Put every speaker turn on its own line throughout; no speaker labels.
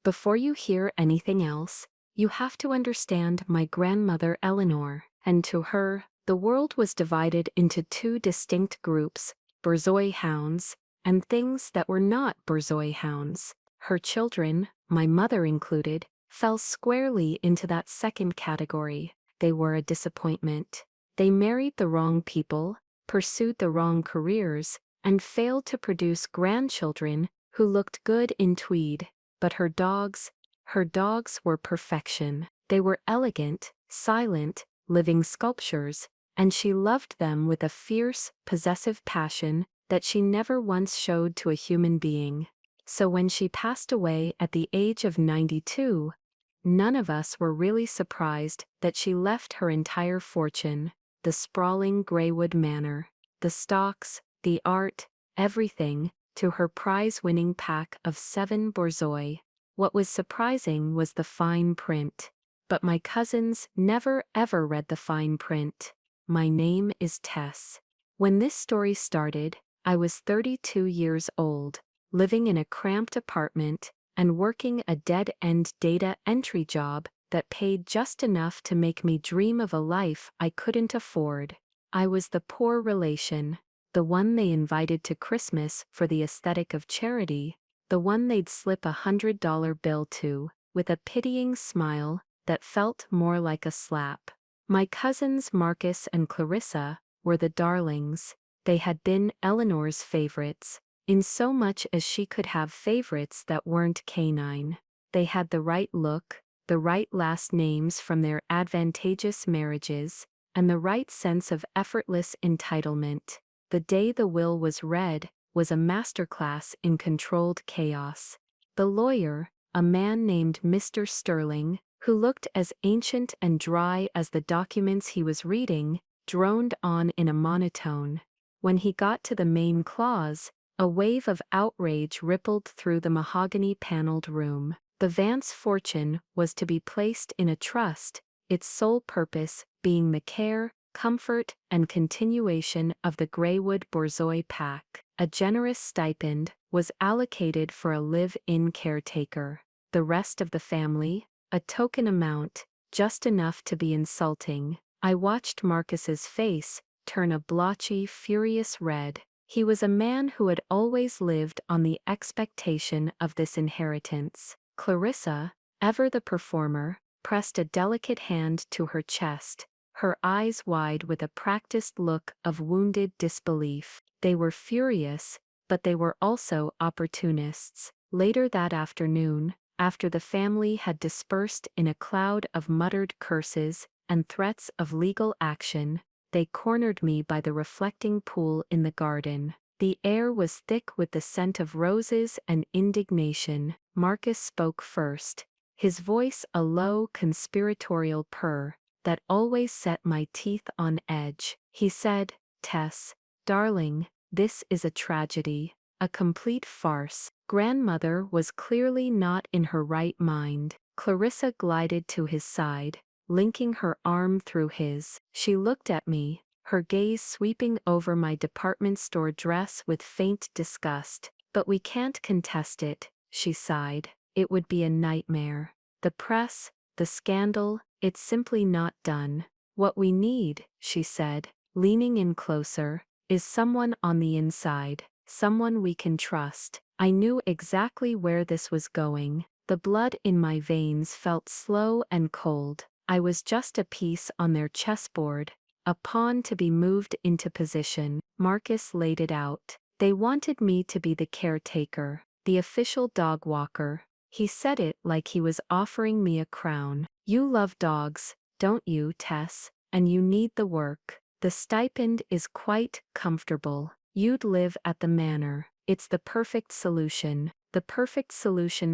Before you hear anything else, you have to understand my grandmother Eleanor, and to her, the world was divided into two distinct groups, borzoi hounds, and things that were not borzoi hounds. Her children, my mother included, fell squarely into that second category. They were a disappointment. They married the wrong people, pursued the wrong careers, and failed to produce grandchildren who looked good in tweed. But her dogs were perfection. They were elegant, silent, living sculptures, and she loved them with a fierce, possessive passion that she never once showed to a human being. So when she passed away at the age of 92, none of us were really surprised that she left her entire fortune, the sprawling Greywood Manor, the stocks, the art, everything, to her prize-winning pack of 7 borzoi. What was surprising was the fine print. But my cousins never ever read the fine print. My name is Tess. When this story started, I was 32 years old, living in a cramped apartment, and working a dead-end data entry job that paid just enough to make me dream of a life I couldn't afford. I was the poor relation, the one they invited to Christmas for the aesthetic of charity, the one they'd slip $100 bill to, with a pitying smile that felt more like a slap. My cousins Marcus and Clarissa were the darlings. They had been Eleanor's favorites, in so much as she could have favorites that weren't canine. They had the right look, the right last names from their advantageous marriages, and the right sense of effortless entitlement. The day the will was read was a masterclass in controlled chaos. The lawyer, a man named Mr. Sterling, who looked as ancient and dry as the documents he was reading, droned on in a monotone. When he got to the main clause, a wave of outrage rippled through the mahogany-paneled room. The Vance fortune was to be placed in a trust, its sole purpose being the care, comfort, and continuation of the Greywood borzoi pack. A generous stipend was allocated for a live-in caretaker. The rest of the family, a token amount, just enough to be insulting. I watched Marcus's face turn a blotchy, furious red. He was a man who had always lived on the expectation of this inheritance. Clarissa, ever the performer, pressed a delicate hand to her chest, her eyes wide with a practiced look of wounded disbelief. They were furious, but they were also opportunists. Later that afternoon, after the family had dispersed in a cloud of muttered curses and threats of legal action, they cornered me by the reflecting pool in the garden. The air was thick with the scent of roses and indignation. Marcus spoke first, his voice a low conspiratorial purr that always set my teeth on edge. He said, "Tess, darling, this is a tragedy, a complete farce." Grandmother was clearly not in her right mind. Clarissa glided to his side, linking her arm through his. She looked at me, her gaze sweeping over my department store dress with faint disgust. "But we can't contest it," she sighed. "It would be a nightmare. The press, the scandal, it's simply not done. What we need," she said, leaning in closer, "is someone on the inside, someone we can trust." I knew exactly where this was going. The blood in my veins felt slow and cold. I was just a piece on their chessboard, a pawn to be moved into position. Marcus laid it out. They wanted me to be the caretaker, the official dog walker. He said it like he was offering me a crown. "You love dogs, don't you, Tess? And you need the work. The stipend is quite comfortable. You'd live at the manor. It's the perfect solution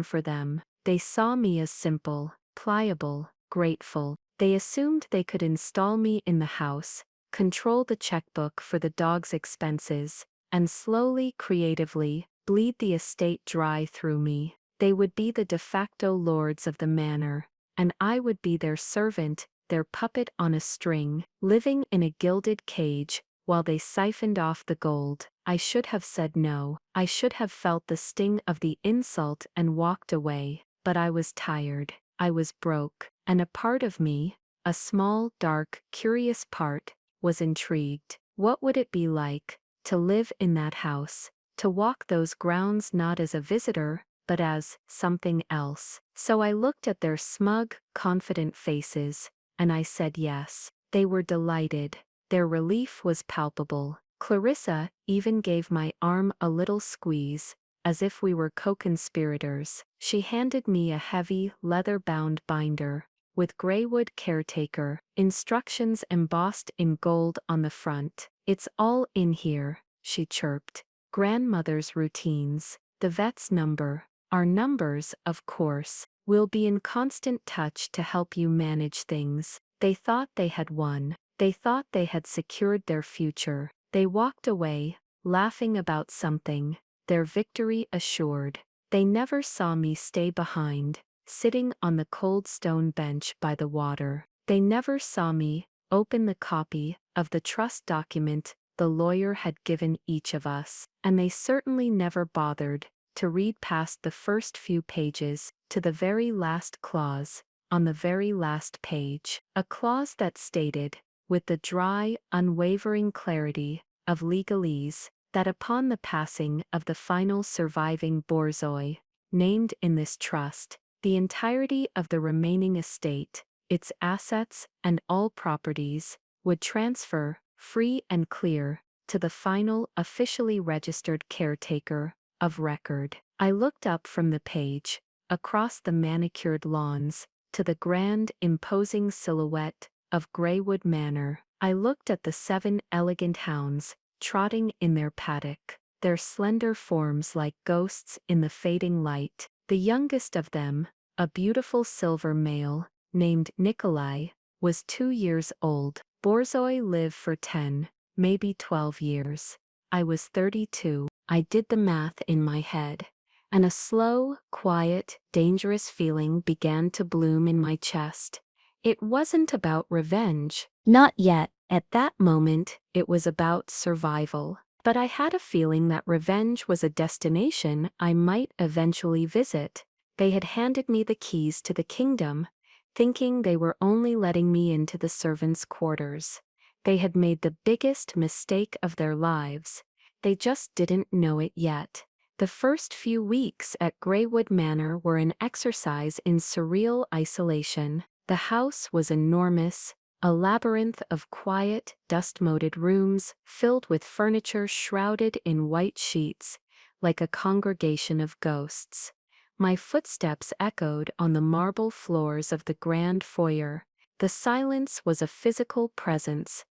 for them." They saw me as simple, pliable, grateful. They assumed they could install me in the house, control the checkbook for the dog's expenses, and slowly, creatively, bleed the estate dry through me. They would be the de facto lords of the manor, and I would be their servant, their puppet on a string, living in a gilded cage, while they siphoned off the gold. I should have said no. I should have felt the sting of the insult and walked away. but I was tired. I was broke, and a part of me, a small, dark, curious part, was intrigued. What would it be like to live in that house, to walk those grounds not as a visitor, but as something else? So I looked at their smug, confident faces, and I said yes. They were delighted. Their relief was palpable. Clarissa even gave my arm a little squeeze, as if we were co-conspirators. She handed me a heavy, leather-bound binder, with Greywood Caretaker instructions embossed in gold on the front. "It's all in here," she chirped. "Grandmother's routines, the vet's number, our numbers, of course. We'll be in constant touch to help you manage things." They thought they had won. They thought they had secured their future. They walked away, laughing about something, their victory assured. They never saw me stay behind, sitting on the cold stone bench by the water. They never saw me open the copy of the trust document the lawyer had given each of us, and they certainly never bothered to read past the first few pages to the very last clause on the very last page, a clause that stated, with the dry, unwavering clarity of legalese, that upon the passing of the final surviving Borzoi, named in this trust, the entirety of the remaining estate, its assets and all properties, would transfer, free and clear, to the final officially registered caretaker of record. I looked up from the page, across the manicured lawns, to the grand, imposing silhouette of Greywood Manor. I looked at the 7 elegant hounds, trotting in their paddock, their slender forms like ghosts in the fading light. The youngest of them, a beautiful silver male, named Nikolai, was 2 years old. Borzoi lived for 10, maybe 12 years. I was 32. I did the math in my head, and a slow, quiet, dangerous feeling began to bloom in my chest. It wasn't about revenge. Not yet. At that moment, it was about survival. But I had a feeling that revenge was a destination I might eventually visit. They had handed me the keys to the kingdom, thinking they were only letting me into the servants' quarters. They had made the biggest mistake of their lives. They just didn't know it yet. The first few weeks at Greywood Manor were an exercise in surreal isolation. The house was enormous, a labyrinth of quiet, dust-moted rooms filled with furniture shrouded in white sheets, like a congregation of ghosts. My footsteps echoed on the marble floors of the grand foyer. The silence was a physical presence,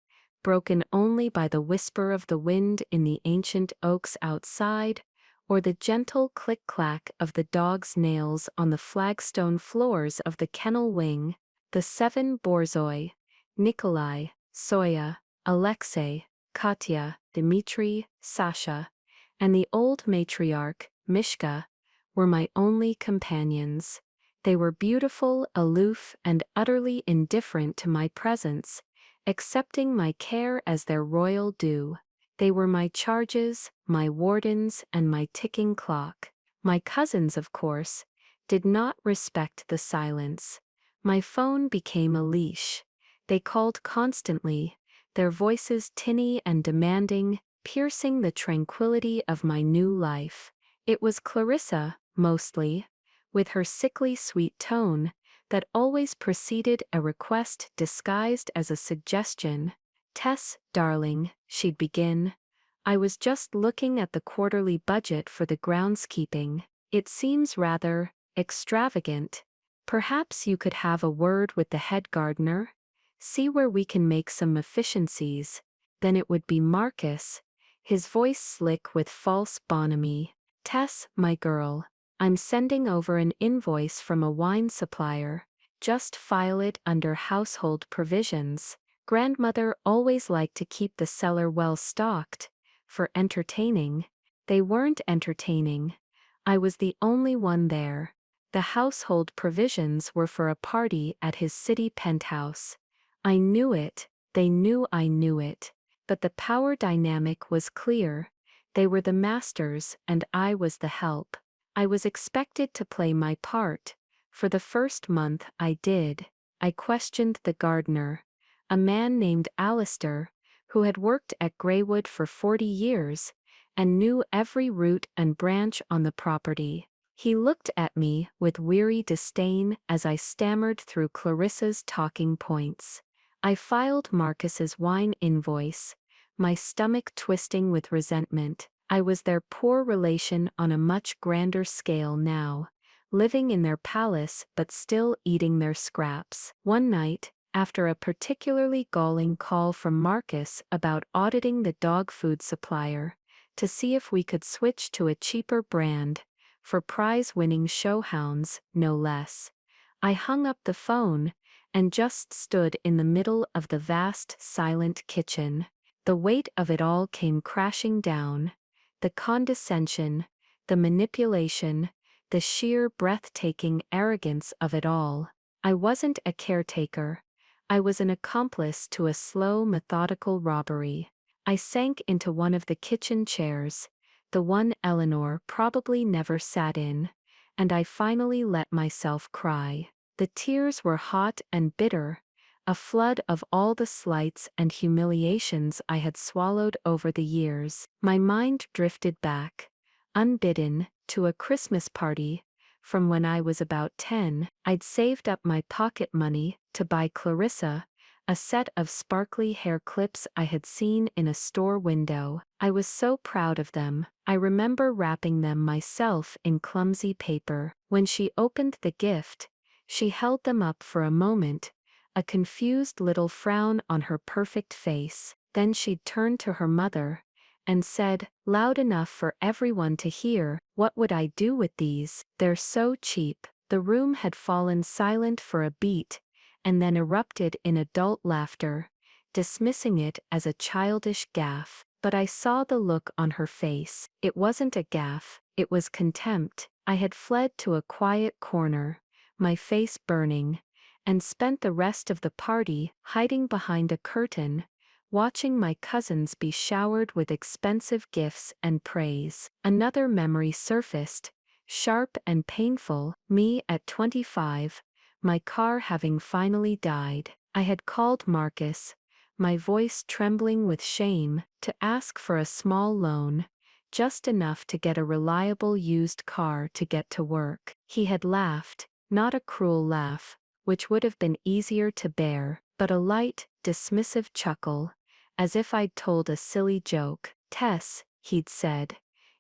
broken only by the whisper of the wind in the ancient oaks outside, or the gentle click-clack of the dog's nails on the flagstone floors of the kennel wing. The 7 Borzoi, Nikolai, Soya, Alexei, Katya, Dmitri, Sasha, and the old matriarch, Mishka, were my only companions. They were beautiful, aloof, and utterly indifferent to my presence, accepting my care as their royal due. They were my charges, my wardens, and my ticking clock. My cousins, of course, did not respect the silence. My phone became a leash. They called constantly, their voices tinny and demanding, piercing the tranquility of my new life. It was Clarissa, mostly, with her sickly sweet tone, that always preceded a request disguised as a suggestion. "Tess, darling," she'd begin, "I was just looking at the quarterly budget for the groundskeeping. It seems rather extravagant. Perhaps you could have a word with the head gardener? See where we can make some efficiencies." Then it would be Marcus, his voice slick with false bonhomie. "Tess, my girl, I'm sending over an invoice from a wine supplier. Just file it under household provisions. Grandmother always liked to keep the cellar well stocked. For entertaining." They weren't entertaining. I was the only one there. The household provisions were for a party at his city penthouse. I knew it, they knew I knew it, but the power dynamic was clear. They were the masters and I was the help. I was expected to play my part, For the first month I did. I questioned the gardener, a man named Alistair, who had worked at Greywood for 40 years, and knew every root and branch on the property. He looked at me with weary disdain as I stammered through Clarissa's talking points. I filed Marcus's wine invoice, my stomach twisting with resentment. I was their poor relation on a much grander scale now, living in their palace but still eating their scraps. One night, after a particularly galling call from Marcus about auditing the dog food supplier, to see if we could switch to a cheaper brand, for prize-winning showhounds, no less, I hung up the phone and just stood in the middle of the vast, silent kitchen. The weight of it all came crashing down. The condescension, the manipulation, the sheer breathtaking arrogance of it all. I wasn't a caretaker. I was an accomplice to a slow, methodical robbery. I sank into one of the kitchen chairs, the one Eleanor probably never sat in, and I finally let myself cry. The tears were hot and bitter, a flood of all the slights and humiliations I had swallowed over the years. My mind drifted back, unbidden, to a Christmas party from when I was about 10. I'd saved up my pocket money to buy Clarissa a set of sparkly hair clips I had seen in a store window. I was so proud of them. I remember wrapping them myself in clumsy paper. When she opened the gift, she held them up for a moment, a confused little frown on her perfect face. Then she'd turned to her mother and said, loud enough for everyone to hear, "What would I do with these? They're so cheap." The room had fallen silent for a beat, and then erupted in adult laughter, dismissing it as a childish gaffe. But I saw the look on her face. It wasn't a gaffe, it was contempt. I had fled to a quiet corner, my face burning, and spent the rest of the party hiding behind a curtain, watching my cousins be showered with expensive gifts and praise. Another memory surfaced, sharp and painful, me at 25, my car having finally died. I had called Marcus, my voice trembling with shame, to ask for a small loan, just enough to get a reliable used car to get to work. He had laughed, not a cruel laugh, which would have been easier to bear, but a light, dismissive chuckle, as if I'd told a silly joke. "Tess," he'd said,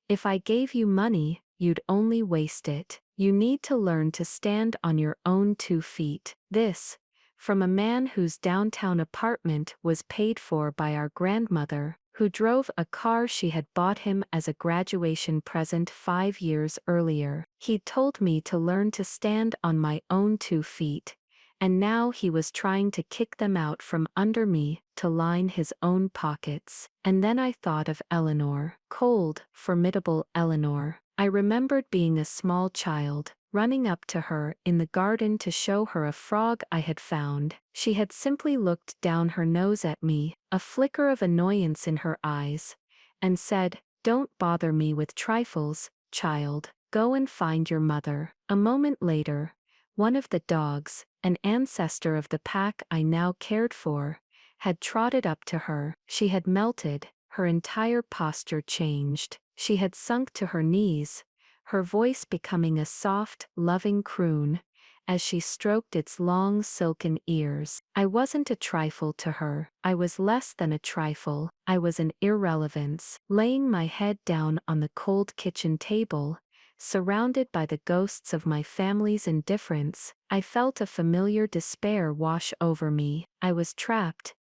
"if I gave you money, you'd only waste it. You need to learn to stand on your own 2 feet." This, from a man whose downtown apartment was paid for by our grandmother, who drove a car she had bought him as a graduation present 5 years earlier. He'd told me to learn to stand on my own 2 feet, and now he was trying to kick them out from under me to line his own pockets. And then I thought of Eleanor, cold, formidable Eleanor. I remembered being a small child, running up to her in the garden to show her a frog I had found. She had simply looked down her nose at me, a flicker of annoyance in her eyes, and said, "Don't bother me with trifles, child. Go and find your mother." A moment later, one of the dogs, an ancestor of the pack I now cared for, had trotted up to her. She had melted, her entire posture changed. She had sunk to her knees, her voice becoming a soft, loving croon, as she stroked its long silken ears. I wasn't a trifle to her. I was less than a trifle. I was an irrelevance. Laying my head down on the cold kitchen table, surrounded by the ghosts of my family's indifference, I felt a familiar despair wash over me. I was trapped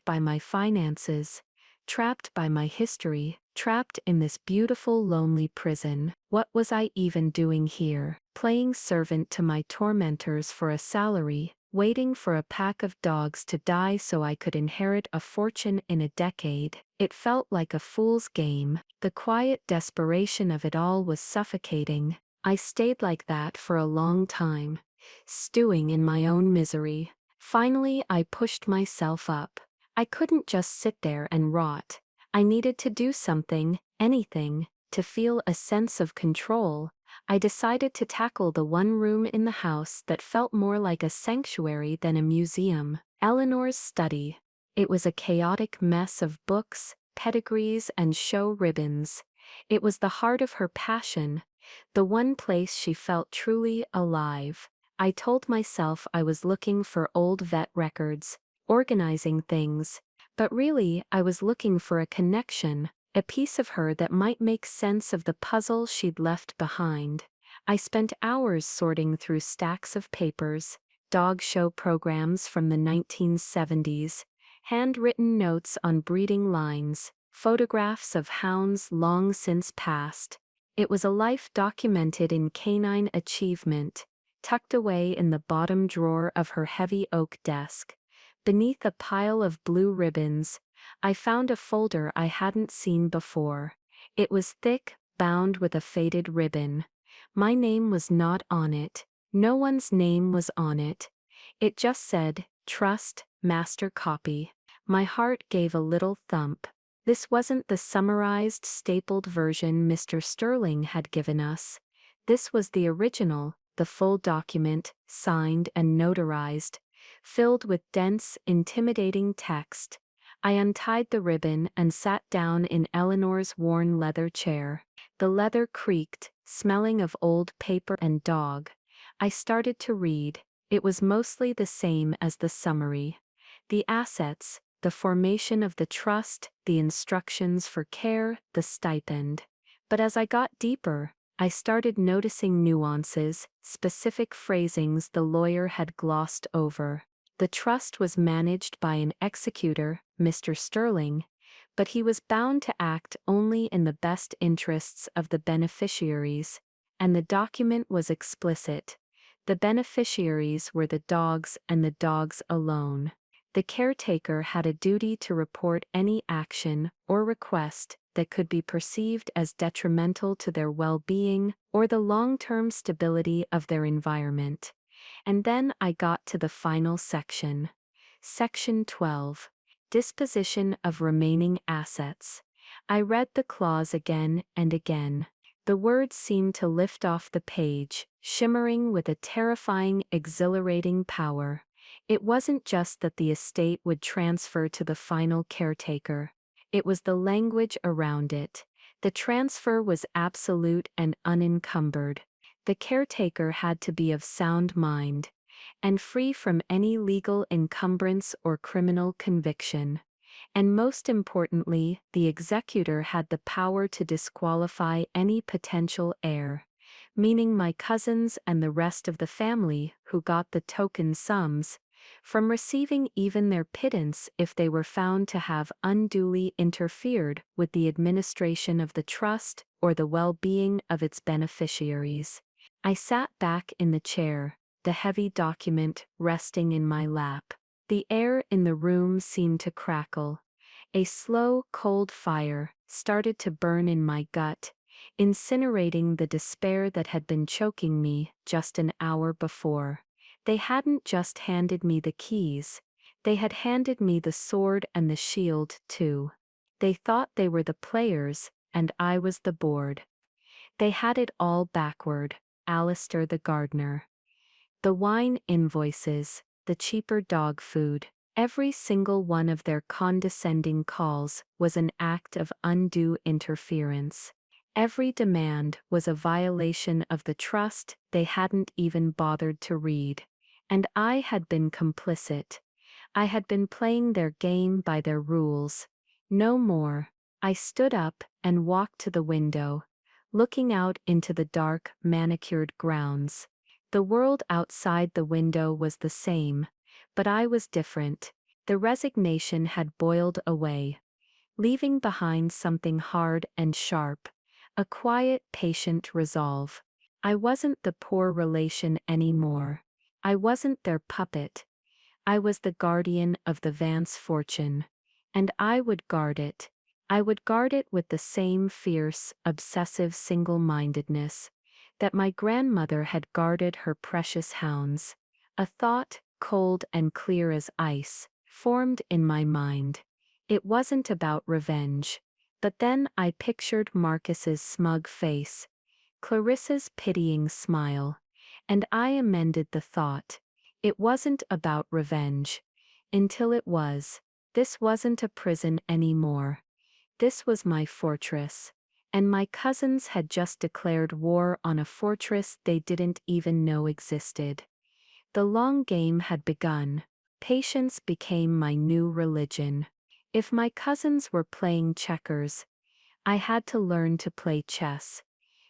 by my finances, trapped by my history, trapped in this beautiful lonely prison. What was I even doing here? Playing servant to my tormentors for a salary, waiting for a pack of dogs to die so I could inherit a fortune in a decade. It felt like a fool's game. The quiet desperation of it all was suffocating. I stayed like that for a long time, stewing in my own misery. Finally, I pushed myself up. I couldn't just sit there and rot. I needed to do something, anything, to feel a sense of control. I decided to tackle the one room in the house that felt more like a sanctuary than a museum, Eleanor's study. It was a chaotic mess of books, pedigrees, and show ribbons. It was the heart of her passion, the one place she felt truly alive. I told myself I was looking for old vet records, organizing things, but really I was looking for a connection, a piece of her that might make sense of the puzzle she'd left behind. I spent hours sorting through stacks of papers, dog show programs from the 1970s, handwritten notes on breeding lines, photographs of hounds long since passed. It was a life documented in canine achievement, tucked away in the bottom drawer of her heavy oak desk. Beneath a pile of blue ribbons, I found a folder I hadn't seen before. It was thick, bound with a faded ribbon. My name was not on it. No one's name was on it. It just said, "Trust, Master Copy." My heart gave a little thump. This wasn't the summarized, stapled version Mr. Sterling had given us. This was the original, the full document, signed and notarized, filled with dense, intimidating text. I untied the ribbon and sat down in Eleanor's worn leather chair. The leather creaked, smelling of old paper and dog. I started to read. It was mostly the same as the summary. The assets, the formation of the trust, the instructions for care, the stipend. But as I got deeper, I started noticing nuances, specific phrasings the lawyer had glossed over. The trust was managed by an executor, Mr. Sterling, but he was bound to act only in the best interests of the beneficiaries, and the document was explicit. The beneficiaries were the dogs and the dogs alone. The caretaker had a duty to report any action or request that could be perceived as detrimental to their well-being or the long-term stability of their environment. And then I got to the final section. Section 12. Disposition of remaining assets. I read the clause again and again. The words seemed to lift off the page, shimmering with a terrifying, exhilarating power. It wasn't just that the estate would transfer to the final caretaker. It was the language around it. The transfer was absolute and unencumbered. The caretaker had to be of sound mind, and free from any legal encumbrance or criminal conviction. And most importantly, the executor had the power to disqualify any potential heir, meaning my cousins and the rest of the family who got the token sums, from receiving even their pittance if they were found to have unduly interfered with the administration of the trust or the well-being of its beneficiaries. I sat back in the chair, the heavy document resting in my lap. The air in the room seemed to crackle. A slow, cold fire started to burn in my gut, incinerating the despair that had been choking me just an hour before. They hadn't just handed me the keys, they had handed me the sword and the shield, too. They thought they were the players, and I was the board. They had it all backward, Alistair the gardener. The wine invoices, the cheaper dog food, every single one of their condescending calls was an act of undue interference. Every demand was a violation of the trust they hadn't even bothered to read. And I had been complicit. I had been playing their game by their rules. No more. I stood up and walked to the window, looking out into the dark, manicured grounds. The world outside the window was the same, but I was different. The resignation had boiled away, leaving behind something hard and sharp, a quiet, patient resolve. I wasn't the poor relation anymore. I wasn't their puppet. I was the guardian of the Vance fortune. And I would guard it. I would guard it with the same fierce, obsessive single-mindedness that my grandmother had guarded her precious hounds. A thought, cold and clear as ice, formed in my mind. It wasn't about revenge. But then I pictured Marcus's smug face, Clarissa's pitying smile. And I amended the thought. It wasn't about revenge. Until it was. This wasn't a prison anymore. This was my fortress. And my cousins had just declared war on a fortress they didn't even know existed. The long game had begun. Patience became my new religion. If my cousins were playing checkers, I had to learn to play chess,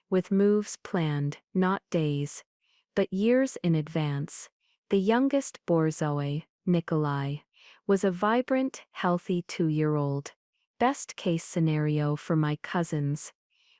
with moves planned, not days, but years in advance. The youngest Borzoi, Nikolai, was a vibrant, healthy 2-year-old. Best case scenario for my cousins.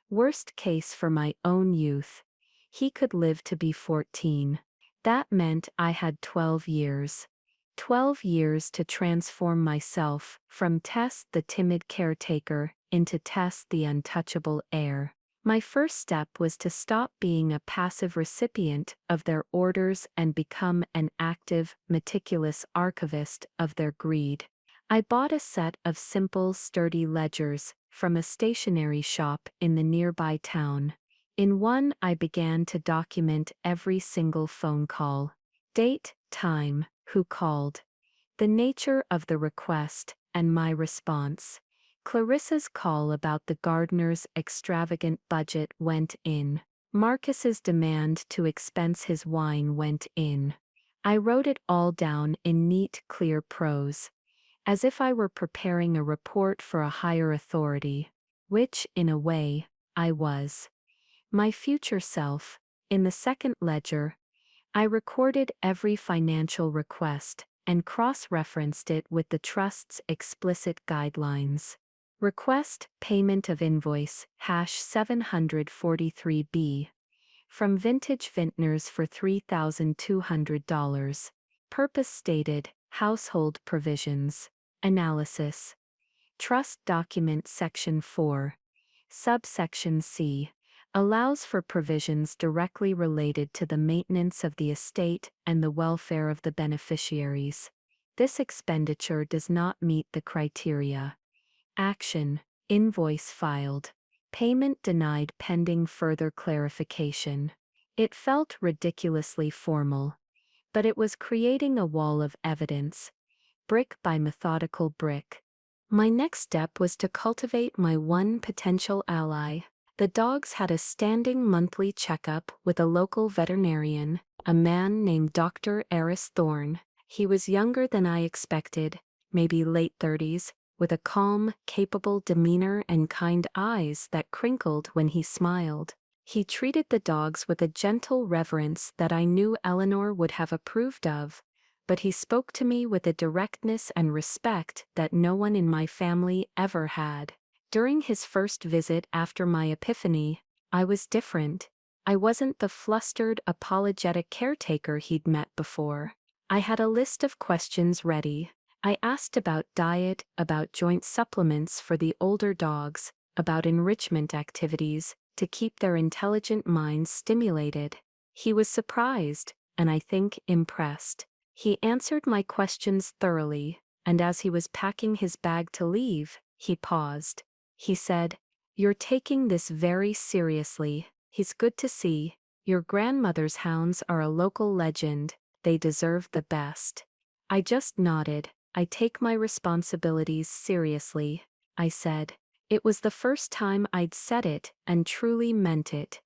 Worst case for my own youth. He could live to be 14. That meant I had 12 years. 12 years to transform myself from Tess the timid caretaker into Tess the untouchable heir. My first step was to stop being a passive recipient of their orders and become an active, meticulous archivist of their greed. I bought a set of simple, sturdy ledgers from a stationery shop in the nearby town. In one, I began to document every single phone call. Date, time, who called, the nature of the request, and my response. Clarissa's call about the gardener's extravagant budget went in. Marcus's demand to expense his wine went in. I wrote it all down in neat, clear prose, as if I were preparing a report for a higher authority, which, in a way, I was. My future self. In the second ledger, I recorded every financial request and cross-referenced it with the trust's explicit guidelines. Request payment of invoice #743B from Vintage Vintners for $3,200. Purpose stated, household provisions. Analysis. Trust Document Section 4. Subsection C. Allows for provisions directly related to the maintenance of the estate and the welfare of the beneficiaries. This expenditure does not meet the criteria. Action. Invoice filed. Payment denied pending further clarification. It felt ridiculously formal, but it was creating a wall of evidence, brick by methodical brick. My next step was to cultivate my one potential ally. The dogs had a standing monthly checkup with a local veterinarian, a man named Dr. Eris Thorne. He was younger than I expected, maybe late 30s, with a calm, capable demeanor and kind eyes that crinkled when he smiled. He treated the dogs with a gentle reverence that I knew Eleanor would have approved of, but he spoke to me with a directness and respect that no one in my family ever had. During his first visit after my epiphany, I was different. I wasn't the flustered, apologetic caretaker he'd met before. I had a list of questions ready. I asked about diet, about joint supplements for the older dogs, about enrichment activities to keep their intelligent minds stimulated. He was surprised, and I think impressed. He answered my questions thoroughly, and as he was packing his bag to leave, he paused. He said, "You're taking this very seriously. He's good to see. Your grandmother's hounds are a local legend. They deserve the best." I just nodded. "I take my responsibilities seriously," I said. It was the first time I'd said it and truly meant it.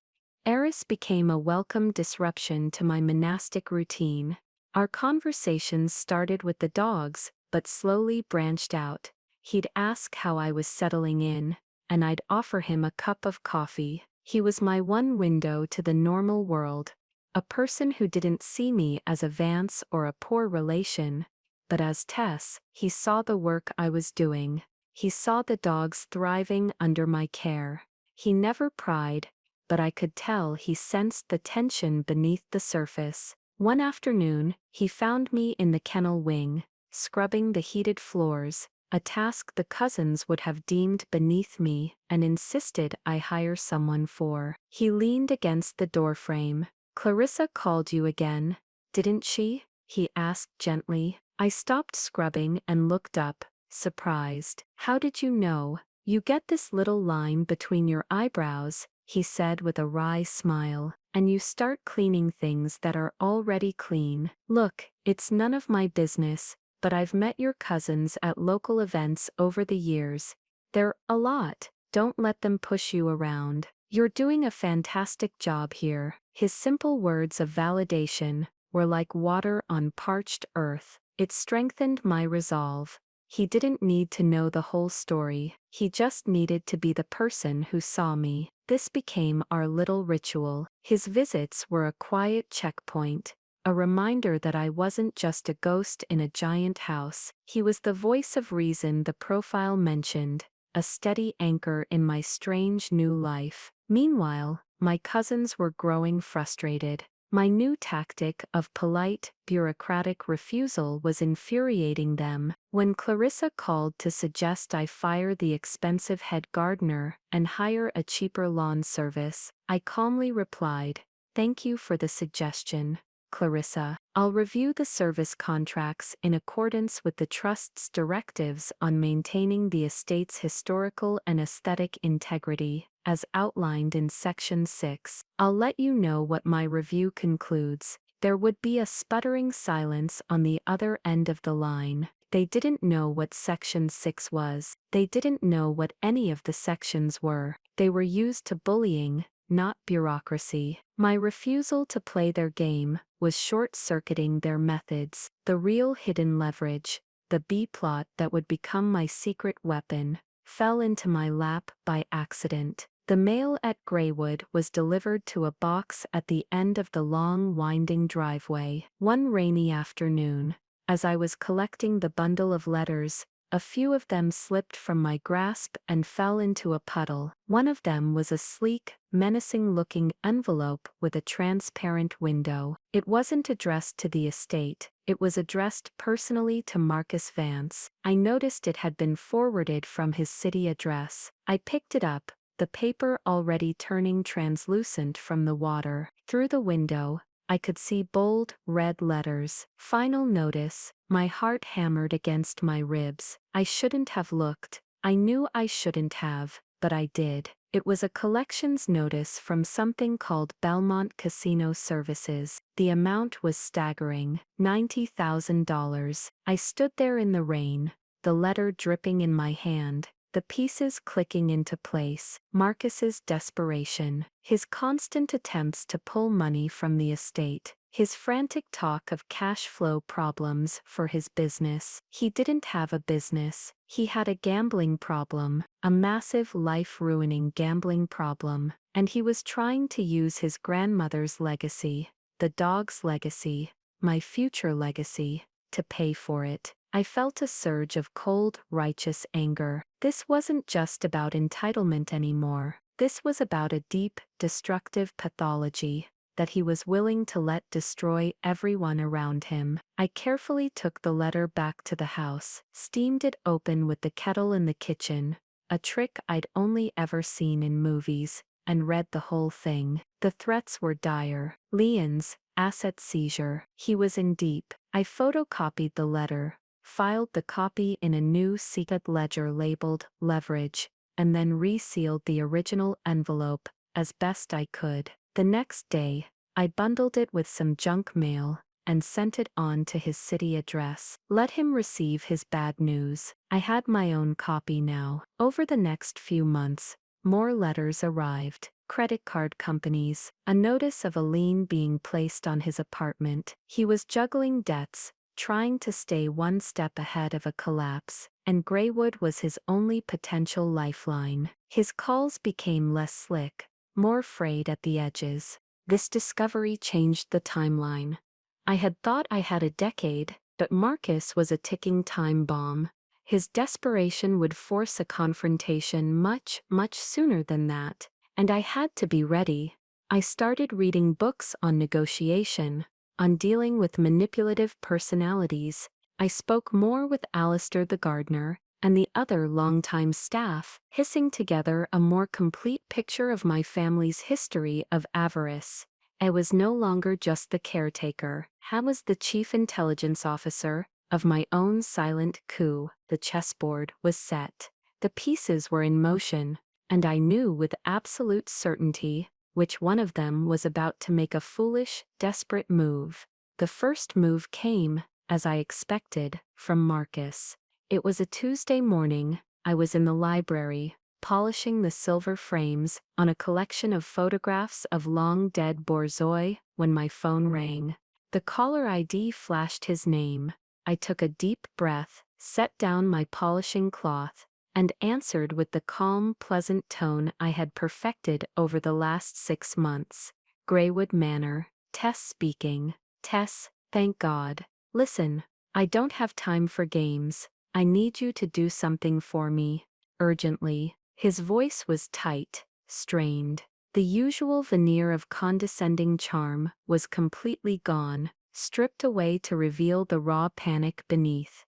Eris became a welcome disruption to my monastic routine. Our conversations started with the dogs, but slowly branched out. He'd ask how I was settling in, and I'd offer him a cup of coffee. He was my one window to the normal world, a person who didn't see me as a Vance or a poor relation, but as Tess. He saw the work I was doing. He saw the dogs thriving under my care. He never pried, but I could tell he sensed the tension beneath the surface. One afternoon, he found me in the kennel wing, scrubbing the heated floors, a task the cousins would have deemed beneath me and insisted I hire someone for. He leaned against the doorframe. "Clarissa called you again, didn't she?" he asked gently. I stopped scrubbing and looked up, surprised. "How did you know? You get this little line between your eyebrows," he said with a wry smile, and you start cleaning things that are already clean. Look, it's none of my business, but I've met your cousins at local events over the years. They're a lot. Don't let them push you around. You're doing a fantastic job here. His simple words of validation were like water on parched earth. It strengthened my resolve. He didn't need to know the whole story. He just needed to be the person who saw me. This became our little ritual. His visits were a quiet checkpoint, a reminder that I wasn't just a ghost in a giant house. He was the voice of reason the profile mentioned, a steady anchor in my strange new life. Meanwhile, my cousins were growing frustrated. My new tactic of polite, bureaucratic refusal was infuriating them. When Clarissa called to suggest I fire the expensive head gardener and hire a cheaper lawn service, I calmly replied, "Thank you for the suggestion, Clarissa. I'll review the service contracts in accordance with the Trust's directives on maintaining the estate's historical and aesthetic integrity, as outlined in Section 6. I'll let you know what my review concludes." There would be a sputtering silence on the other end of the line. They didn't know what Section 6 was. They didn't know what any of the sections were. They were used to bullying, not bureaucracy. My refusal to play their game was short-circuiting their methods. The real hidden leverage, the B-plot that would become my secret weapon, fell into my lap by accident. The mail at Greywood was delivered to a box at the end of the long, winding driveway. One rainy afternoon, as I was collecting the bundle of letters, a few of them slipped from my grasp and fell into a puddle. One of them was a sleek, menacing-looking envelope with a transparent window. It wasn't addressed to the estate. It was addressed personally to Marcus Vance. I noticed it had been forwarded from his city address. I picked it up, the paper already turning translucent from the water. Through the window, I could see bold, red letters. Final notice. My heart hammered against my ribs. I shouldn't have looked. I knew I shouldn't have, but I did. It was a collections notice from something called Belmont Casino Services. The amount was staggering, $90,000. I stood there in the rain, the letter dripping in my hand, the pieces clicking into place. Marcus's desperation, his constant attempts to pull money from the estate, his frantic talk of cash flow problems for his business. He didn't have a business. He had a gambling problem, a massive life-ruining gambling problem, and he was trying to use his grandmother's legacy, the dog's legacy, my future legacy, to pay for it. I felt a surge of cold, righteous anger. This wasn't just about entitlement anymore. This was about a deep, destructive pathology that he was willing to let destroy everyone around him. I carefully took the letter back to the house, steamed it open with the kettle in the kitchen, a trick I'd only ever seen in movies, and read the whole thing. The threats were dire. Lien's asset seizure. He was in deep. I photocopied the letter, filed the copy in a new secret ledger labeled Leverage, and then resealed the original envelope as best I could. The next day, I bundled it with some junk mail and sent it on to his city address. Let him receive his bad news. I had my own copy now. Over the next few months, more letters arrived. Credit card companies, a notice of a lien being placed on his apartment. He was juggling debts, trying to stay one step ahead of a collapse, and Greywood was his only potential lifeline. His calls became less slick, more frayed at the edges. This discovery changed the timeline. I had thought I had a decade, but Marcus was a ticking time bomb. His desperation would force a confrontation much, much sooner than that, and I had to be ready. I started reading books on negotiation, on dealing with manipulative personalities. I spoke more with Alistair the gardener and the other longtime staff, hissing together a more complete picture of my family's history of avarice. I was no longer just the caretaker. I was the chief intelligence officer of my own silent coup. The chessboard was set. The pieces were in motion, and I knew with absolute certainty which one of them was about to make a foolish, desperate move. The first move came, as I expected, from Marcus. It was a Tuesday morning. I was in the library, polishing the silver frames on a collection of photographs of long-dead borzoi, when my phone rang. The caller ID flashed his name. I took a deep breath, set down my polishing cloth, and answered with the calm, pleasant tone I had perfected over the last 6 months. Greywood Manor. Tess speaking. Tess, thank God. Listen, I don't have time for games. I need you to do something for me. Urgently. His voice was tight, strained. The usual veneer of condescending charm was completely gone, stripped away to reveal the raw panic beneath.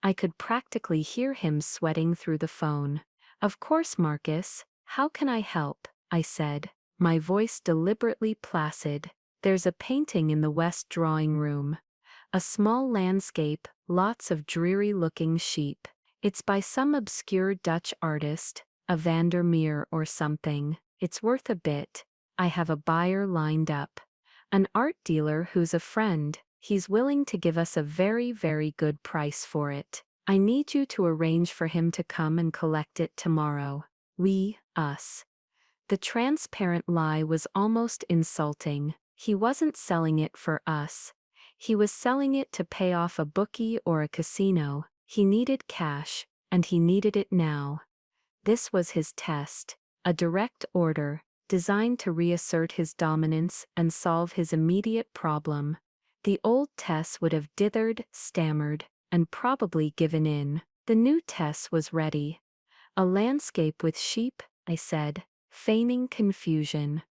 I could practically hear him sweating through the phone. Of course, Marcus, how can I help? I said, my voice deliberately placid. There's a painting in the west drawing room. A small landscape, lots of dreary-looking sheep. It's by some obscure Dutch artist, a Vandermeer or something. It's worth a bit. I have a buyer lined up. An art dealer who's a friend. He's willing to give us a very, very good price for it. I need you to arrange for him to come and collect it tomorrow. We, us. The transparent lie was almost insulting. He wasn't selling it for us. He was selling it to pay off a bookie or a casino. He needed cash, and he needed it now. This was his test, a direct order, designed to reassert his dominance and solve his immediate problem. The old Tess would have dithered, stammered, and probably given in. The new Tess was ready. A landscape with sheep, I said, feigning confusion.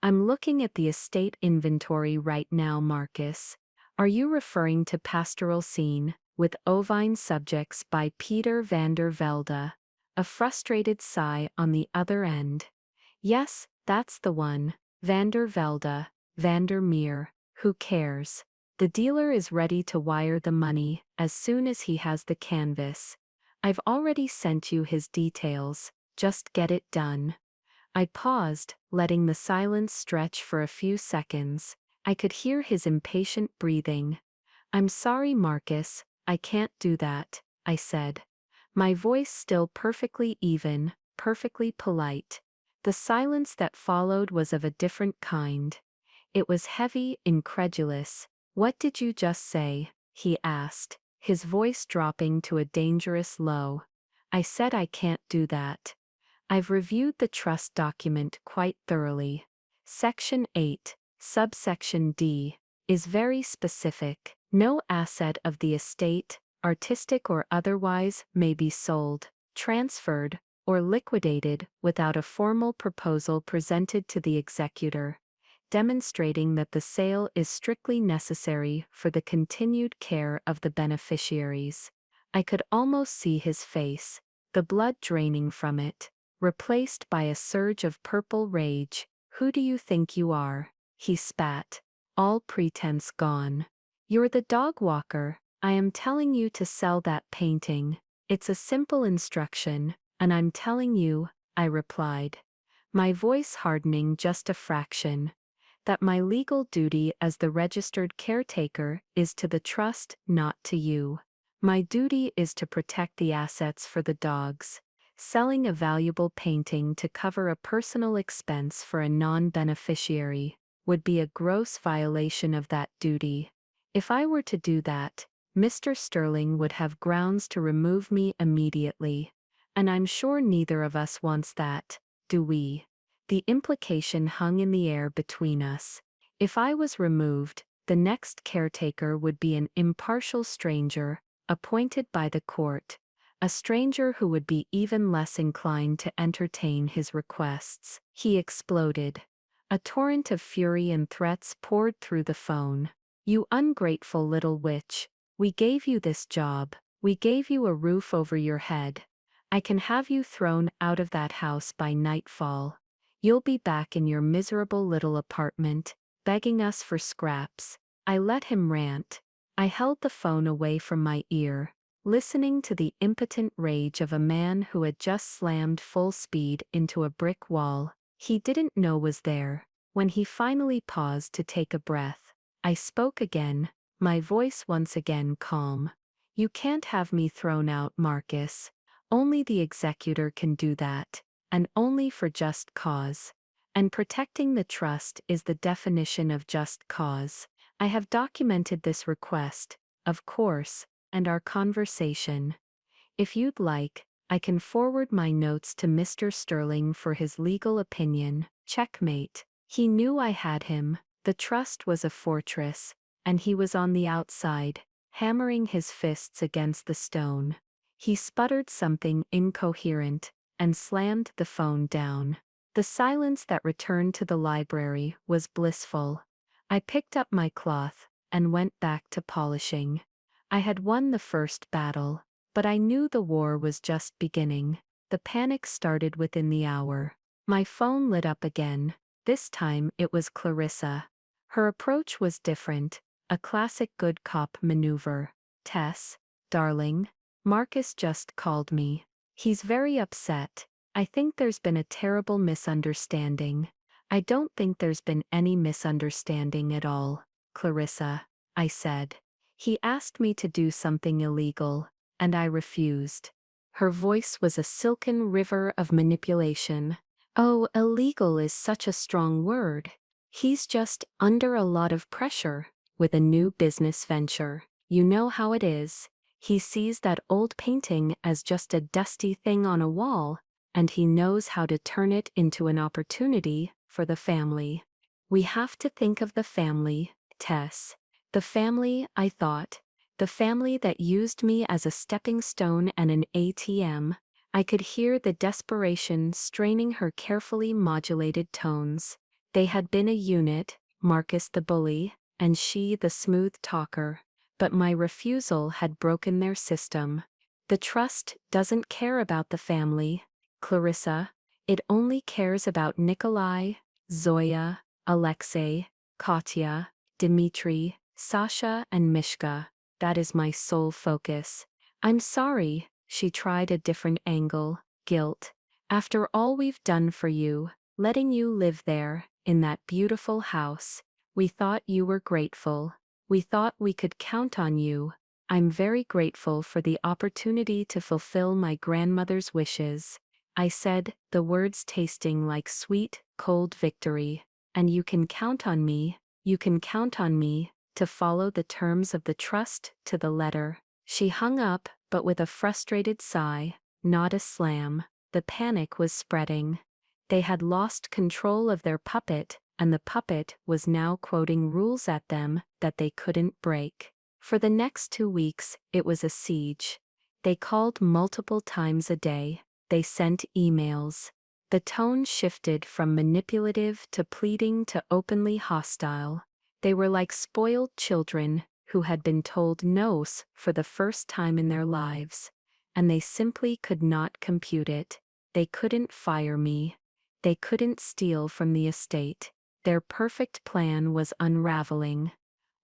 I'm looking at the estate inventory right now, Marcus. Are you referring to Pastoral Scene, with ovine subjects by Peter van der Velde? A frustrated sigh on the other end. Yes, that's the one. Van der Velde, Vandermeer, who cares? The dealer is ready to wire the money as soon as he has the canvas. I've already sent you his details, just get it done. I paused, letting the silence stretch for a few seconds. I could hear his impatient breathing. I'm sorry, Marcus, I can't do that, I said. My voice still perfectly even, perfectly polite. The silence that followed was of a different kind. It was heavy, incredulous. What did you just say? He asked, his voice dropping to a dangerous low. I said I can't do that. I've reviewed the trust document quite thoroughly. Section 8, subsection D, is very specific. No asset of the estate, artistic or otherwise, may be sold, transferred, or liquidated without a formal proposal presented to the executor, demonstrating that the sale is strictly necessary for the continued care of the beneficiaries. I could almost see his face, the blood draining from it, replaced by a surge of purple rage. Who do you think you are? He spat, all pretense gone. You're the dog walker. I am telling you to sell that painting. It's a simple instruction, and I'm telling you, I replied, my voice hardening just a fraction, that my legal duty as the registered caretaker is to the trust, not to you. My duty is to protect the assets for the dogs. Selling a valuable painting to cover a personal expense for a non-beneficiary would be a gross violation of that duty. If I were to do that, Mr. Sterling would have grounds to remove me immediately. And I'm sure neither of us wants that, do we? The implication hung in the air between us. If I was removed, the next caretaker would be an impartial stranger, appointed by the court, a stranger who would be even less inclined to entertain his requests. He exploded. A torrent of fury and threats poured through the phone. You ungrateful little witch. We gave you this job. We gave you a roof over your head. I can have you thrown out of that house by nightfall. You'll be back in your miserable little apartment, begging us for scraps. I let him rant. I held the phone away from my ear. listening to the impotent rage of a man who had just slammed full speed into a brick wall he didn't know was there. When he finally paused to take a breath, I spoke again, my voice once again calm. "You can't have me thrown out, Marcus. Only the executor can do that, and only for just cause. And protecting the trust is the definition of just cause. I have documented this request, of course, and our conversation. If you'd like, I can forward my notes to Mr. Sterling for his legal opinion." Checkmate. He knew I had him. The trust was a fortress, and he was on the outside, hammering his fists against the stone. He sputtered something incoherent and slammed the phone down. The silence that returned to the library was blissful. I picked up my cloth and went back to polishing. I had won the first battle, but I knew the war was just beginning. The panic started within the hour. My phone lit up again. This time it was Clarissa. Her approach was different, a classic good cop maneuver. "Tess, darling, Marcus just called me. He's very upset. I think there's been a terrible misunderstanding." "I don't think there's been any misunderstanding at all, Clarissa," I said. "He asked me to do something illegal, and I refused." Her voice was a silken river of manipulation. "Oh, illegal is such a strong word. He's just under a lot of pressure with a new business venture. You know how it is. He sees that old painting as just a dusty thing on a wall, and he knows how to turn it into an opportunity for the family. We have to think of the family, Tess. The family, I thought. The family that used me as a stepping stone and an ATM. I could hear the desperation straining her carefully modulated tones. They had been a unit, Marcus the bully, and she the smooth talker. But my refusal had broken their system. The trust doesn't care about the family, Clarissa. It only cares about Nikolai, Zoya, Alexei, Katya, Dmitri, Sasha, and Mishka. That is my sole focus. I'm sorry, she tried a different angle. Guilt. After all we've done for you, letting you live there, in that beautiful house, we thought you were grateful. We thought we could count on you. I'm very grateful for the opportunity to fulfill my grandmother's wishes," I said, the words tasting like sweet, cold victory. "And you can count on me, to follow the terms of the trust to the letter." She hung up, but with a frustrated sigh, not a slam. The panic was spreading. They had lost control of their puppet, and the puppet was now quoting rules at them that they couldn't break. For the next 2 weeks, it was a siege. They called multiple times a day. They sent emails. The tone shifted from manipulative to pleading to openly hostile. They were like spoiled children who had been told no for the first time in their lives. And they simply could not compute it. They couldn't fire me. They couldn't steal from the estate. Their perfect plan was unraveling.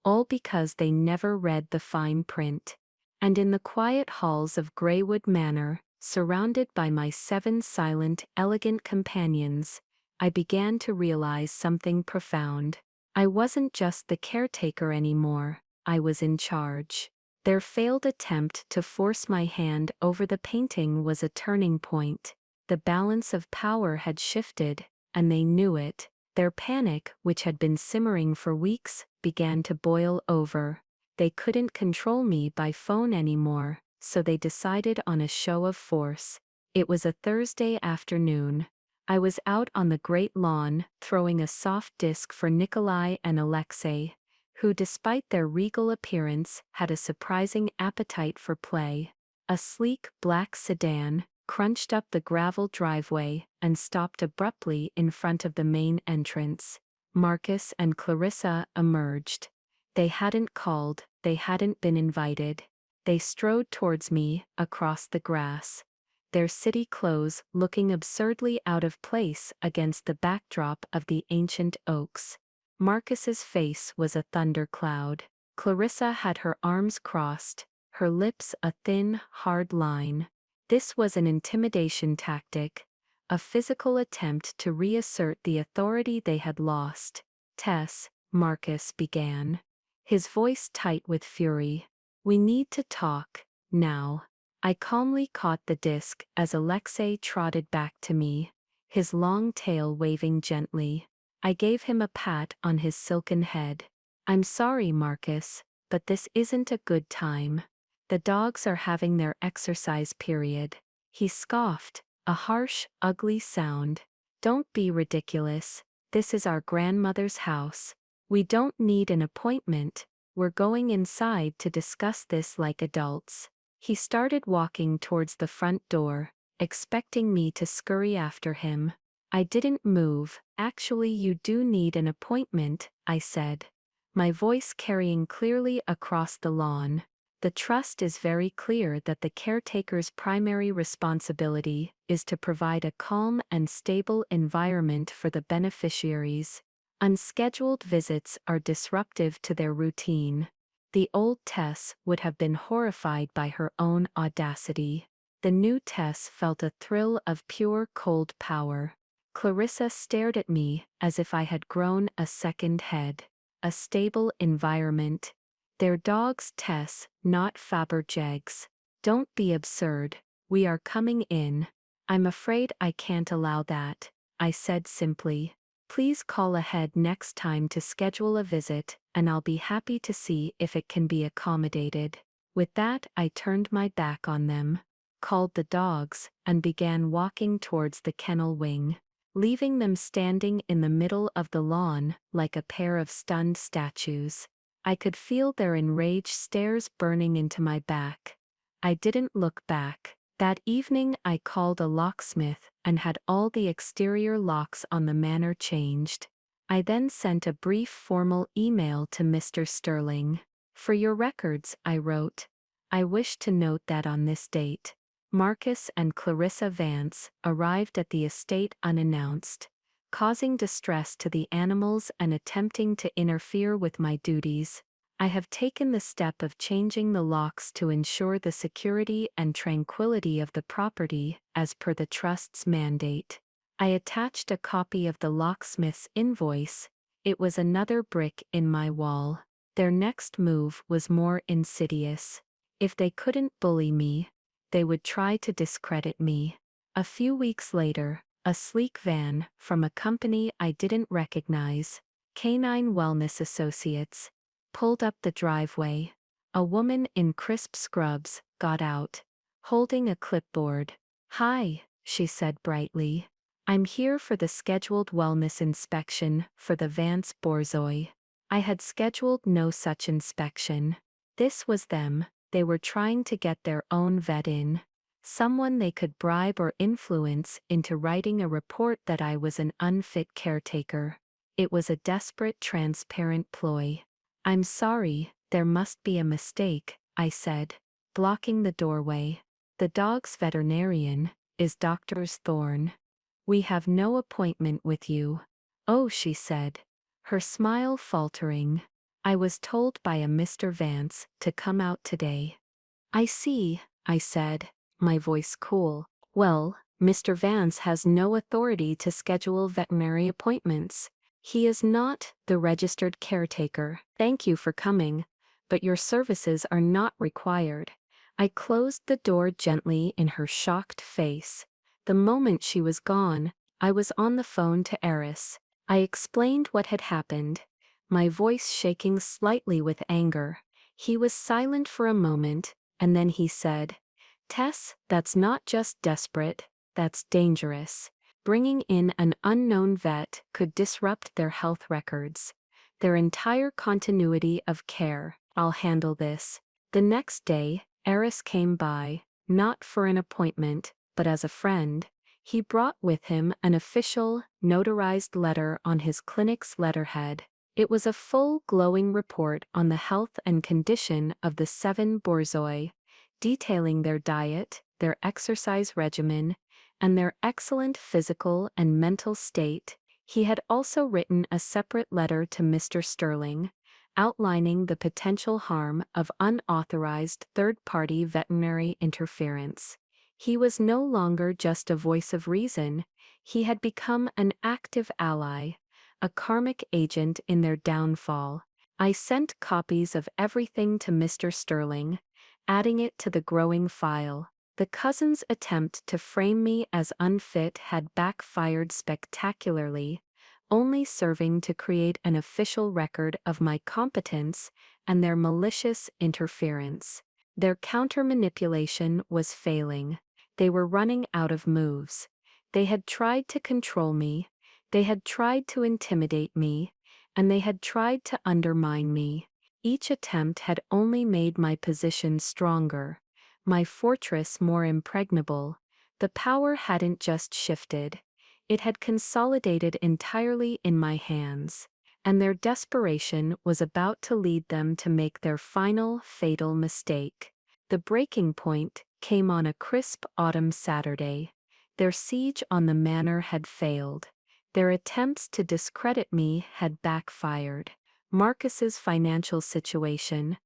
All because they never read the fine print. And in the quiet halls of Greywood Manor, surrounded by my 7 silent, elegant companions, I began to realize something profound. I wasn't just the caretaker anymore, I was in charge. Their failed attempt to force my hand over the painting was a turning point. The balance of power had shifted, and they knew it. Their panic, which had been simmering for weeks, began to boil over. They couldn't control me by phone anymore, so they decided on a show of force. It was a Thursday afternoon. I was out on the great lawn, throwing a soft disc for Nikolai and Alexei, who despite their regal appearance had a surprising appetite for play. A sleek black sedan crunched up the gravel driveway and stopped abruptly in front of the main entrance. Marcus and Clarissa emerged. They hadn't called, they hadn't been invited. They strode towards me, across the grass. Their city clothes looking absurdly out of place against the backdrop of the ancient oaks. Marcus's face was a thundercloud. Clarissa had her arms crossed, her lips a thin, hard line. This was an intimidation tactic, a physical attempt to reassert the authority they had lost. "Tess," Marcus began, his voice tight with fury. "We need to talk, now." I calmly caught the disc as Alexei trotted back to me, his long tail waving gently. I gave him a pat on his silken head. "I'm sorry, Marcus, but this isn't a good time. The dogs are having their exercise period." He scoffed, a harsh, ugly sound. "Don't be ridiculous. This is our grandmother's house. We don't need an appointment. We're going inside to discuss this like adults." He started walking towards the front door, expecting me to scurry after him. I didn't move. "Actually, you do need an appointment," I said, my voice carrying clearly across the lawn. "The trust is very clear that the caretaker's primary responsibility is to provide a calm and stable environment for the beneficiaries. Unscheduled visits are disruptive to their routine." The old Tess would have been horrified by her own audacity. The new Tess felt a thrill of pure cold power. Clarissa stared at me as if I had grown a second head. A stable environment. Their dogs, Tess, not Fabergés. "Don't be absurd. We are coming in." "I'm afraid I can't allow that," I said simply. "Please call ahead next time to schedule a visit, and I'll be happy to see if it can be accommodated." With that, I turned my back on them, called the dogs, and began walking towards the kennel wing, leaving them standing in the middle of the lawn like a pair of stunned statues. I could feel their enraged stares burning into my back. I didn't look back. That evening I called a locksmith and had all the exterior locks on the manor changed. I then sent a brief formal email to Mr. Sterling. "For your records," I wrote, "I wish to note that on this date, Marcus and Clarissa Vance arrived at the estate unannounced, causing distress to the animals and attempting to interfere with my duties. I have taken the step of changing the locks to ensure the security and tranquility of the property as per the trust's mandate." I attached a copy of the locksmith's invoice. It was another brick in my wall. Their next move was more insidious. If they couldn't bully me, they would try to discredit me. A few weeks later, a sleek van from a company I didn't recognize, Canine Wellness Associates, pulled up the driveway. A woman in crisp scrubs got out, holding a clipboard. "Hi," she said brightly. "I'm here for the scheduled wellness inspection for the Vance Borzoi." I had scheduled no such inspection. This was them. They were trying to get their own vet in. Someone they could bribe or influence into writing a report that I was an unfit caretaker. It was a desperate, transparent ploy. "I'm sorry, there must be a mistake," I said, blocking the doorway. "The dog's veterinarian is Dr. Thorne. We have no appointment with you." "Oh," she said, her smile faltering. "I was told by a Mr. Vance to come out today." "I see," I said, my voice cool. "Well, Mr. Vance has no authority to schedule veterinary appointments. He is not the registered caretaker. Thank you for coming, but your services are not required." I closed the door gently in her shocked face. The moment she was gone, I was on the phone to Eris. I explained what had happened, my voice shaking slightly with anger. He was silent for a moment, and then he said, "Tess, that's not just desperate, that's dangerous. Bringing in an unknown vet could disrupt their health records, their entire continuity of care. I'll handle this." The next day, Eris came by, not for an appointment, but as a friend. He brought with him an official, notarized letter on his clinic's letterhead. It was a full, glowing report on the health and condition of the 7 Borzoi, detailing their diet, their exercise regimen, and their excellent physical and mental state. He had also written a separate letter to Mr. Sterling, outlining the potential harm of unauthorized third-party veterinary interference. He was no longer just a voice of reason, he had become an active ally, a karmic agent in their downfall. I sent copies of everything to Mr. Sterling, adding it to the growing file. The cousin's attempt to frame me as unfit had backfired spectacularly, only serving to create an official record of my competence and their malicious interference. Their counter-manipulation was failing. They were running out of moves. They had tried to control me, they had tried to intimidate me, and they had tried to undermine me. Each attempt had only made my position stronger, my fortress more impregnable. The power hadn't just shifted, it had consolidated entirely in my hands, and their desperation was about to lead them to make their final, fatal mistake. The breaking point came on a crisp autumn Saturday. Their siege on the manor had failed. Their attempts to discredit me had backfired. Marcus's financial situation,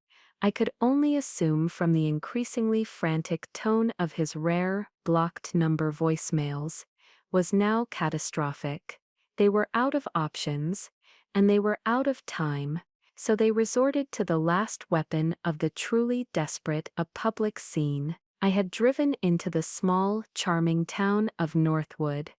I could only assume from the increasingly frantic tone of his rare, blocked number voicemails, was now catastrophic. They were out of options, and they were out of time, so they resorted to the last weapon of the truly desperate, a public scene. I had driven into the small, charming town of Northwood,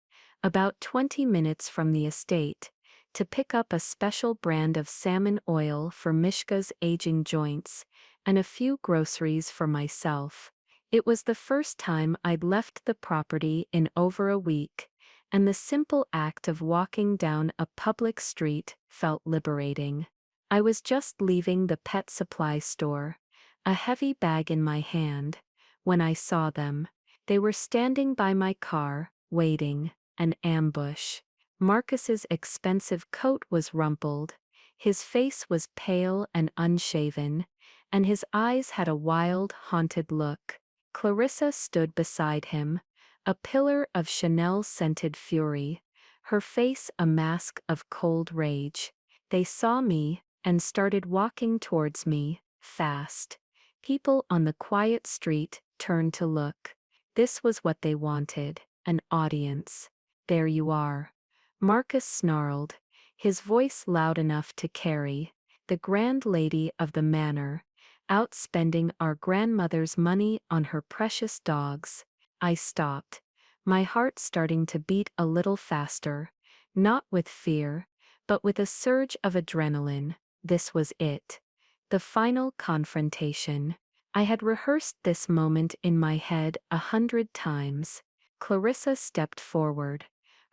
about 20 minutes from the estate, to pick up a special brand of salmon oil for Mishka's aging joints, and a few groceries for myself. It was the first time I'd left the property in over a week, and the simple act of walking down a public street felt liberating. I was just leaving the pet supply store, a heavy bag in my hand, when I saw them. They were standing by my car, waiting. An ambush. Marcus's expensive coat was rumpled, his face was pale and unshaven, and his eyes had a wild, haunted look. Clarissa stood beside him, a pillar of Chanel-scented fury, her face a mask of cold rage. They saw me, and started walking towards me, fast. People on the quiet street turned to look. This was what they wanted, an audience. "There you are," Marcus snarled, his voice loud enough to carry. "The grand lady of the manor, outspending our grandmother's money on her precious dogs." I stopped, my heart starting to beat a little faster, not with fear, but with a surge of adrenaline. This was it. The final confrontation. I had rehearsed this moment in my head 100 times. Clarissa stepped forward,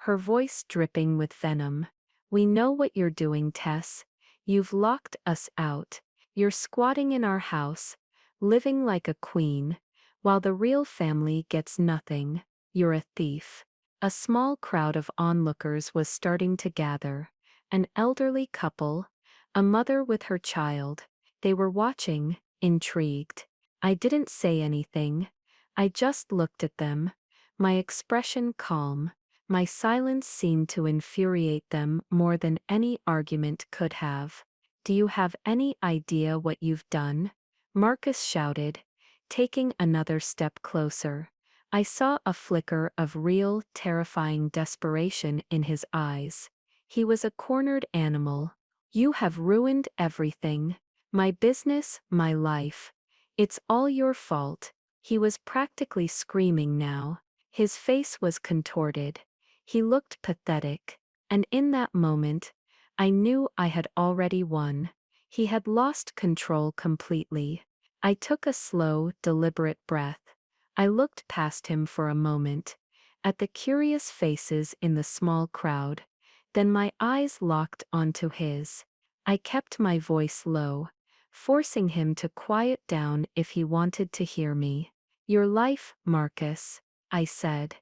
her voice dripping with venom. "We know what you're doing, Tess. You've locked us out. You're squatting in our house, living like a queen, while the real family gets nothing. You're a thief." A small crowd of onlookers was starting to gather. An elderly couple, a mother with her child. They were watching, intrigued. I didn't say anything. I just looked at them, my expression calm. My silence seemed to infuriate them more than any argument could have. "Do you have any idea what you've done?" Marcus shouted, taking another step closer. I saw a flicker of real, terrifying desperation in his eyes. He was a cornered animal. "You have ruined everything. My business, my life. It's all your fault." He was practically screaming now. His face was contorted. He looked pathetic, and in that moment, I knew I had already won. He had lost control completely. I took a slow, deliberate breath. I looked past him for a moment, at the curious faces in the small crowd. Then my eyes locked onto his. I kept my voice low, forcing him to quiet down if he wanted to hear me. "Your life, Marcus," I said,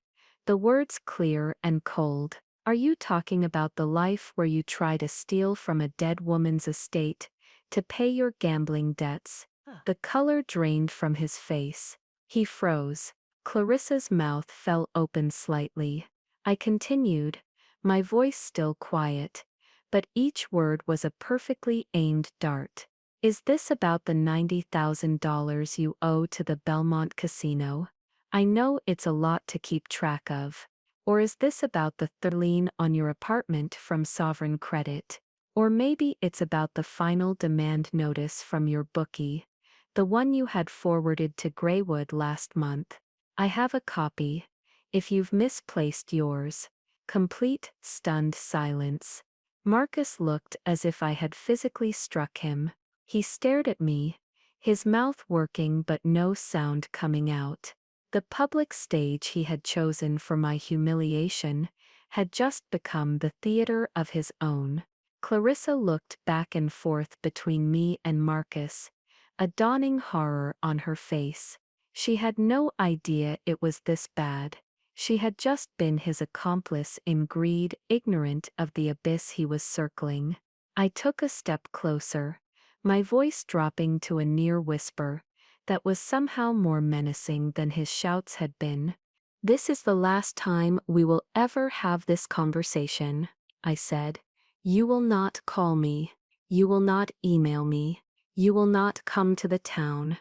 the words clear and cold. "Are you talking about the life where you try to steal from a dead woman's estate to pay your gambling debts?" The color drained from his face. He froze. Clarissa's mouth fell open slightly. I continued, my voice still quiet. but each word was a perfectly aimed dart. Is this about the $90,000 you owe to the Belmont Casino? I know it's a lot to keep track of. Or is this about the lien on your apartment from Sovereign Credit? Or maybe it's about the final demand notice from your bookie, the one you had forwarded to Greywood last month. I have a copy, if you've misplaced yours. Complete, stunned silence. Marcus looked as if I had physically struck him. He stared at me, his mouth working but no sound coming out. The public stage he had chosen for my humiliation had just become the theater of his own. Clarissa looked back and forth between me and Marcus, a dawning horror on her face. She had no idea it was this bad. She had just been his accomplice in greed, ignorant of the abyss he was circling. I took a step closer, my voice dropping to a near whisper that was somehow more menacing than his shouts had been. "This is the last time we will ever have this conversation," I said. "You will not call me. You will not email me. You will not come to the town.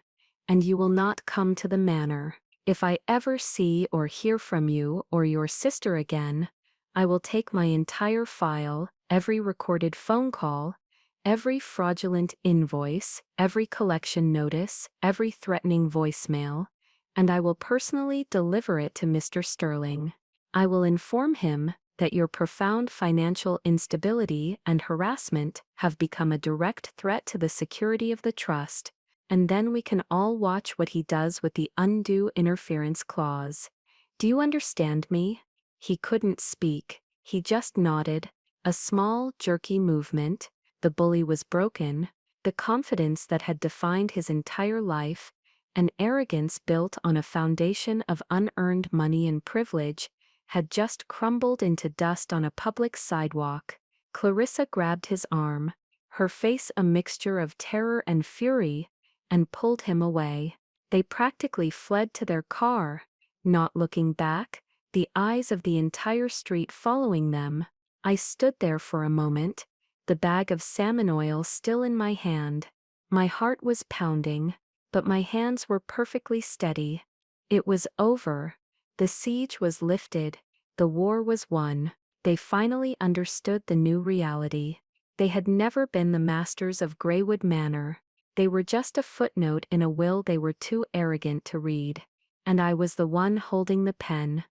And you will not come to the manor. If I ever see or hear from you or your sister again, I will take my entire file, every recorded phone call, every fraudulent invoice, every collection notice, every threatening voicemail, and I will personally deliver it to Mr. Sterling. I will inform him that your profound financial instability and harassment have become a direct threat to the security of the trust, and then we can all watch what he does with the undue interference clause. Do you understand me?" He couldn't speak, he just nodded, a small, jerky movement. The bully was broken, the confidence that had defined his entire life, an arrogance built on a foundation of unearned money and privilege, had just crumbled into dust on a public sidewalk. Clarissa grabbed his arm, her face a mixture of terror and fury, and pulled him away. They practically fled to their car, not looking back, the eyes of the entire street following them. I stood there for a moment, the bag of salmon oil still in my hand. My heart was pounding, but my hands were perfectly steady. It was over. The siege was lifted. The war was won. They finally understood the new reality. They had never been the masters of Greywood Manor. They were just a footnote in a will they were too arrogant to read. And I was the one holding the pen.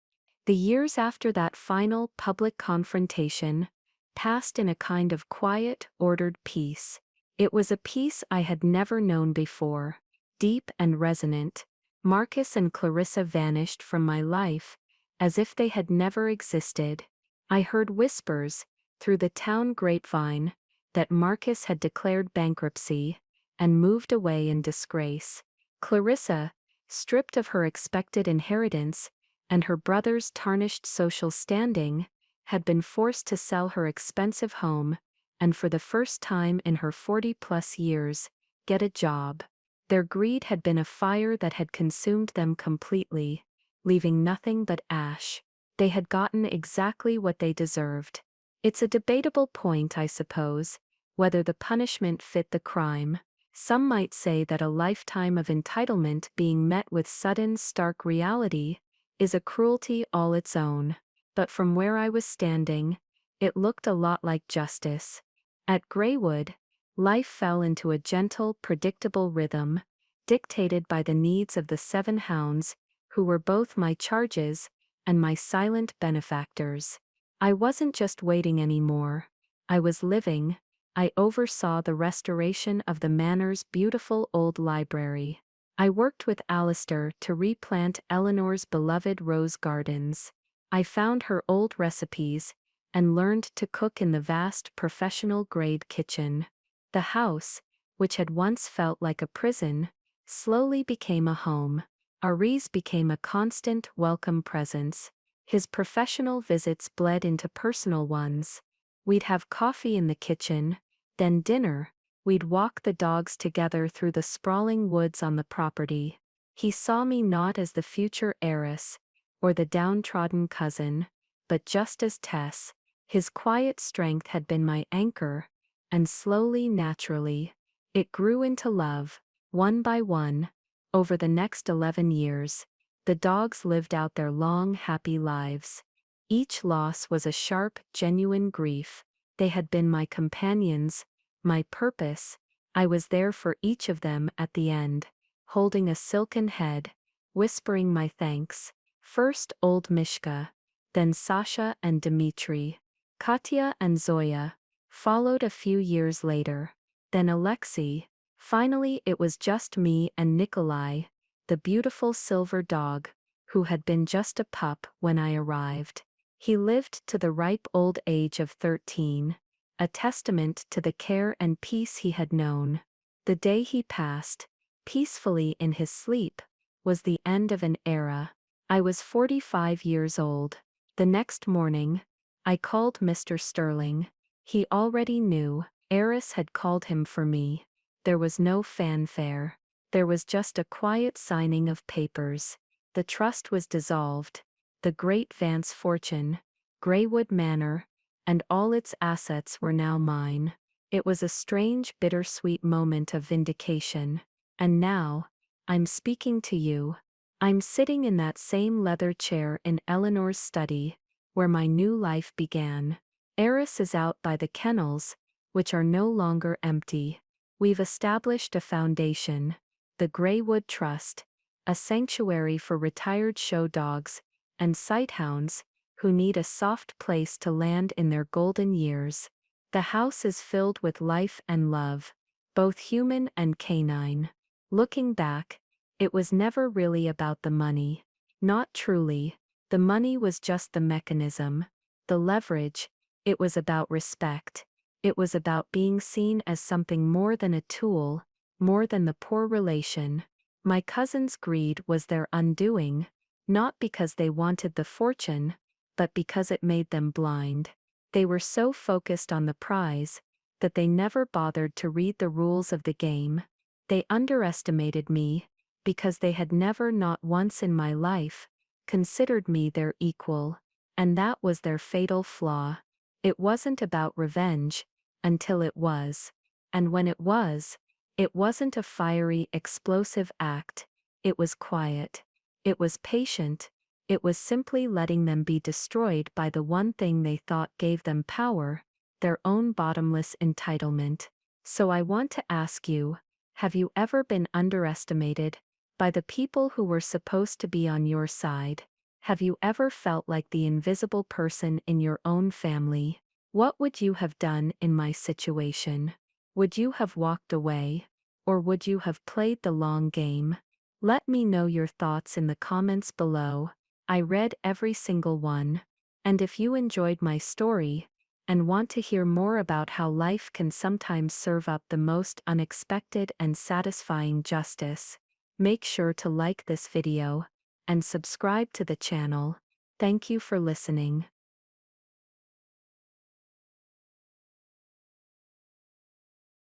The years after that final public confrontation passed in a kind of quiet, ordered peace. It was a peace I had never known before, deep and resonant. Marcus and Clarissa vanished from my life, as if they had never existed. I heard whispers, through the town grapevine, that Marcus had declared bankruptcy and moved away in disgrace. Clarissa, stripped of her expected inheritance and her brother's tarnished social standing, had been forced to sell her expensive home and for the first time in her 40-plus years, get a job. Their greed had been a fire that had consumed them completely, leaving nothing but ash. They had gotten exactly what they deserved. It's a debatable point, I suppose, whether the punishment fit the crime. Some might say that a lifetime of entitlement being met with sudden, stark reality is a cruelty all its own. But from where I was standing, it looked a lot like justice. At Greywood, life fell into a gentle, predictable rhythm, dictated by the needs of the 7 hounds, who were both my charges and my silent benefactors. I wasn't just waiting anymore. I was living. I oversaw the restoration of the manor's beautiful old library. I worked with Alistair to replant Eleanor's beloved rose gardens. I found her old recipes and learned to cook in the vast professional-grade kitchen. The house, which had once felt like a prison, slowly became a home. Aries became a constant, welcome presence. His professional visits bled into personal ones. We'd have coffee in the kitchen, then dinner. We'd walk the dogs together through the sprawling woods on the property. He saw me not as the future heiress, or the downtrodden cousin, but just as Tess, His quiet strength had been my anchor, and slowly, naturally, it grew into love, one by one. Over the next 11 years, the dogs lived out their long, happy lives. Each loss was a sharp, genuine grief. They had been my companions, my purpose. I was there for each of them at the end, holding a silken head, whispering my thanks. First old Mishka, then Sasha and Dmitri, Katya and Zoya, followed a few years later, then Alexei. Finally it was just me and Nikolai, the beautiful silver dog, who had been just a pup when I arrived. He lived to the ripe old age of 13, a testament to the care and peace he had known. The day he passed, peacefully in his sleep, was the end of an era. I was 45 years old. The next morning, I called Mr. Sterling. He already knew. Eris had called him for me. There was no fanfare. There was just a quiet signing of papers. The trust was dissolved. The great Vance fortune, Greywood Manor, and all its assets were now mine. It was a strange, bittersweet moment of vindication. And now, I'm speaking to you. I'm sitting in that same leather chair in Eleanor's study, where my new life began. Eris is out by the kennels, which are no longer empty. We've established a foundation, the Greywood Trust, a sanctuary for retired show dogs and sighthounds who need a soft place to land in their golden years. The house is filled with life and love, both human and canine. Looking back, it was never really about the money. Not truly. The money was just the mechanism, the leverage. It was about respect. It was about being seen as something more than a tool, more than the poor relation. My cousin's greed was their undoing, not because they wanted the fortune, but because it made them blind. They were so focused on the prize that they never bothered to read the rules of the game. They underestimated me because they had never, not once in my life, considered me their equal. And that was their fatal flaw. It wasn't about revenge, until it was. And when it wasn't a fiery, explosive act. It was quiet. It was patient. It was simply letting them be destroyed by the one thing they thought gave them power, their own bottomless entitlement. So I want to ask you, have you ever been underestimated by the people who were supposed to be on your side? Have you ever felt like the invisible person in your own family? What would you have done in my situation? Would you have walked away? Or would you have played the long game? Let me know your thoughts in the comments below. I read every single one. And if you enjoyed my story, and want to hear more about how life can sometimes serve up the most unexpected and satisfying justice, make sure to like this video, and subscribe to the channel. Thank you for listening.